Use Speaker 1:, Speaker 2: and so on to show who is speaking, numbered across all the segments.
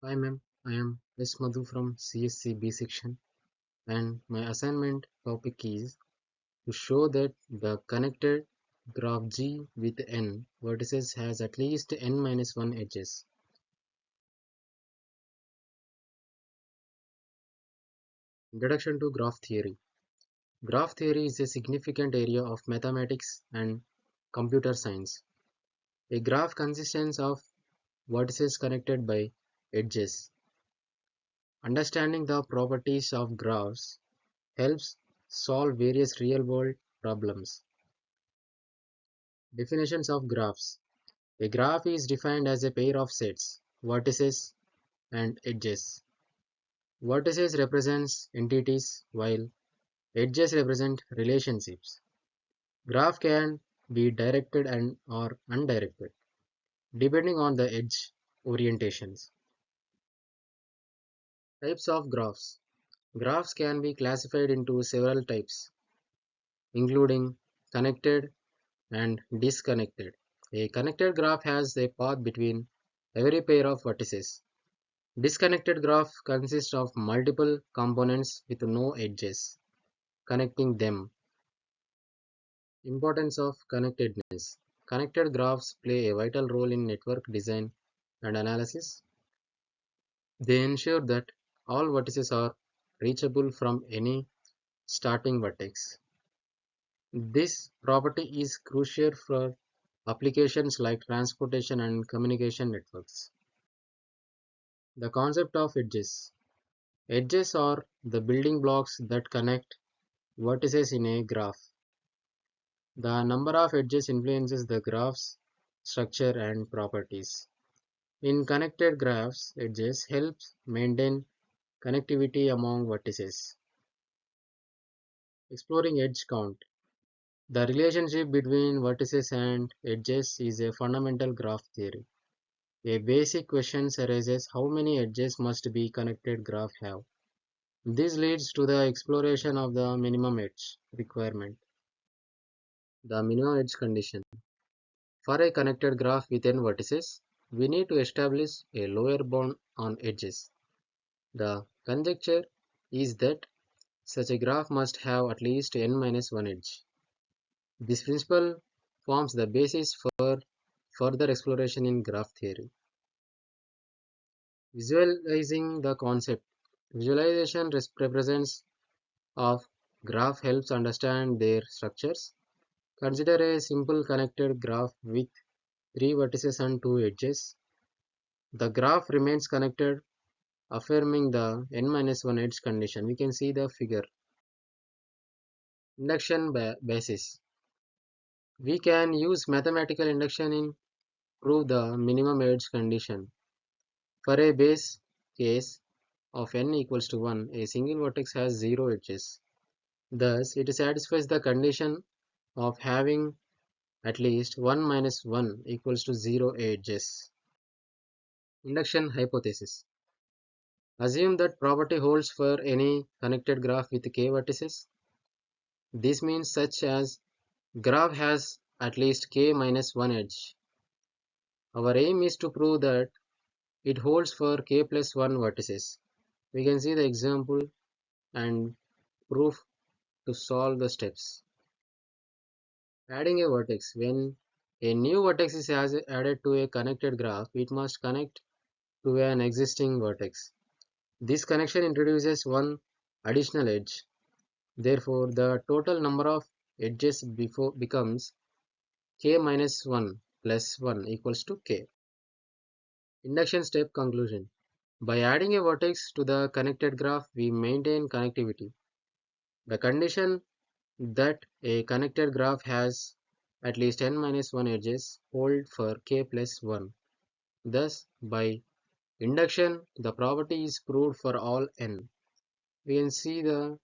Speaker 1: Hi ma'am, I am S. Madhu from CSC B section and my assignment topic is to show that the connected graph G with n vertices has at least n minus 1 edges. Introduction to graph theory. Graph theory is a significant area of mathematics and computer science. A graph consists of vertices connected by edges. Understanding the properties of graphs helps solve various real-world problems. Definitions of graphs. A graph is defined as a pair of sets, vertices and edges. Vertices represents entities while edges represent relationships. Graph can be directed and or undirected depending on the edge orientations. Types of graphs. Graphs can be classified into several types including connected and disconnected. A connected graph has a path between every pair of vertices. Disconnected graph consists of multiple components with no edges connecting them. Importance of connectedness. Connected graphs play a vital role in network design and analysis. They ensure that all vertices are reachable from any starting vertex. This property is crucial for applications like transportation and communication networks. The concept of edges. Edges are the building blocks that connect vertices in a graph. The number of edges influences the graph's structure and properties. In connected graphs, edges help maintain connectivity among vertices. Exploring edge count. The relationship between vertices and edges is a fundamental graph theory. A basic question arises: how many edges must be connected graph have? This leads to the exploration of the minimum edge requirement. The minimum edge condition. For a connected graph with n vertices, we need to establish a lower bound on edges. The conjecture is that such a graph must have at least n minus 1 edge. This principle forms the basis for further exploration in graph theory. Visualizing the concept. Visualization represents of graph helps understand their structures. Consider a simple connected graph with 3 vertices and 2 edges. The graph remains connected, affirming the n-1 edge condition. We can see the figure. Induction basis. We can use mathematical induction in prove the minimum edge condition. For a base case of n equals to 1, a single vertex has 0 edges. Thus, it satisfies the condition of having at least 1 minus 1 equals to 0 edges. Induction hypothesis. Assume that property holds for any connected graph with k vertices. This means such as graph has at least k minus 1 edge. Our aim is to prove that it holds for k plus 1 vertices. We can see the example and proof to solve the steps. Adding a vertex. When a new vertex is added to a connected graph, it must connect to an existing vertex. This connection introduces one additional edge. Therefore, the total number of edges becomes k minus 1 plus 1 equals to k. Induction step conclusion. By adding a vertex to the connected graph, we maintain connectivity. The condition that a connected graph has at least n minus 1 edges hold for k plus 1. Thus, by induction, the property is proved for all n. We can see the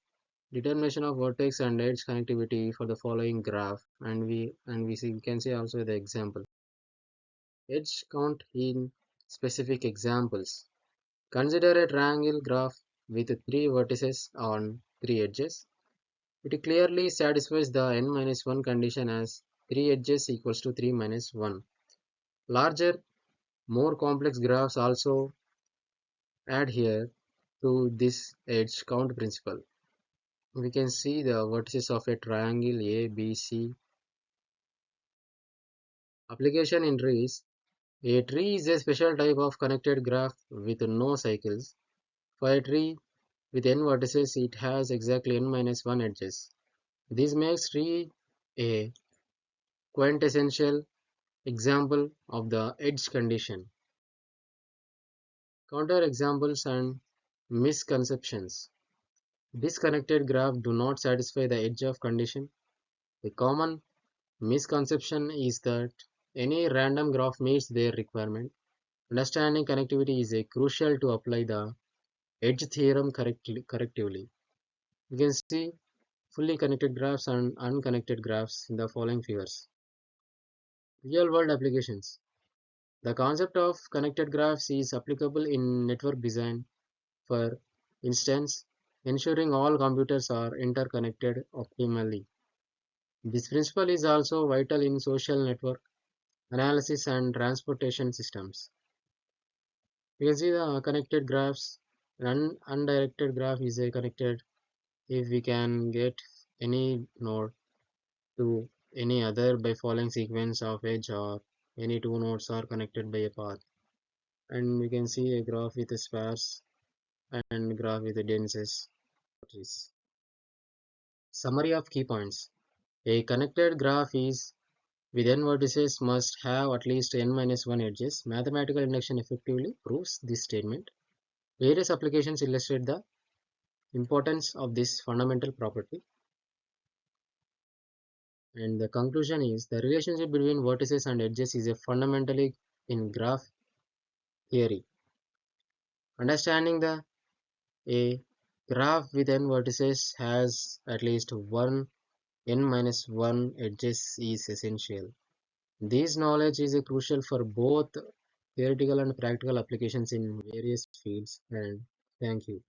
Speaker 1: determination of vertex and edge connectivity for the following graph, and we can see also the example. Edge count in specific examples. Consider a triangle graph with 3 vertices on 3 edges. It clearly satisfies the n minus 1 condition as 3 edges equals to 3 minus 1. Larger, more complex graphs also adhere to this edge count principle. We can see the vertices of a triangle A, B, C. Application in trees. A tree is a special type of connected graph with no cycles. For a tree with n vertices, it has exactly n minus 1 edges. This makes tree a quintessential example of the edge condition. Counter examples and misconceptions. Disconnected graphs do not satisfy the edge of condition. A common misconception is that any random graph meets their requirement. Understanding connectivity is a crucial to apply the edge theorem correctively. You can see fully connected graphs and unconnected graphs in the following figures. Real world applications. The concept of connected graphs is applicable in network design, for instance, ensuring all computers are interconnected optimally. This principle is also vital in social network analysis and transportation systems. You can see the connected graphs. An undirected graph is a connected if we can get any node to any other by following sequence of edge, or any two nodes are connected by a path. And we can see a graph with a sparse and graph with a dense trees. Summary of key points. A connected graph is with n vertices must have at least n minus 1 edges. Mathematical induction effectively proves this statement. Various applications illustrate the importance of this fundamental property. And the conclusion is the relationship between vertices and edges is a fundamentally in graph theory. Understanding the a graph with n vertices has at least one n minus 1 edges is essential. This knowledge is crucial for both theoretical and practical applications in various fields. And thank you.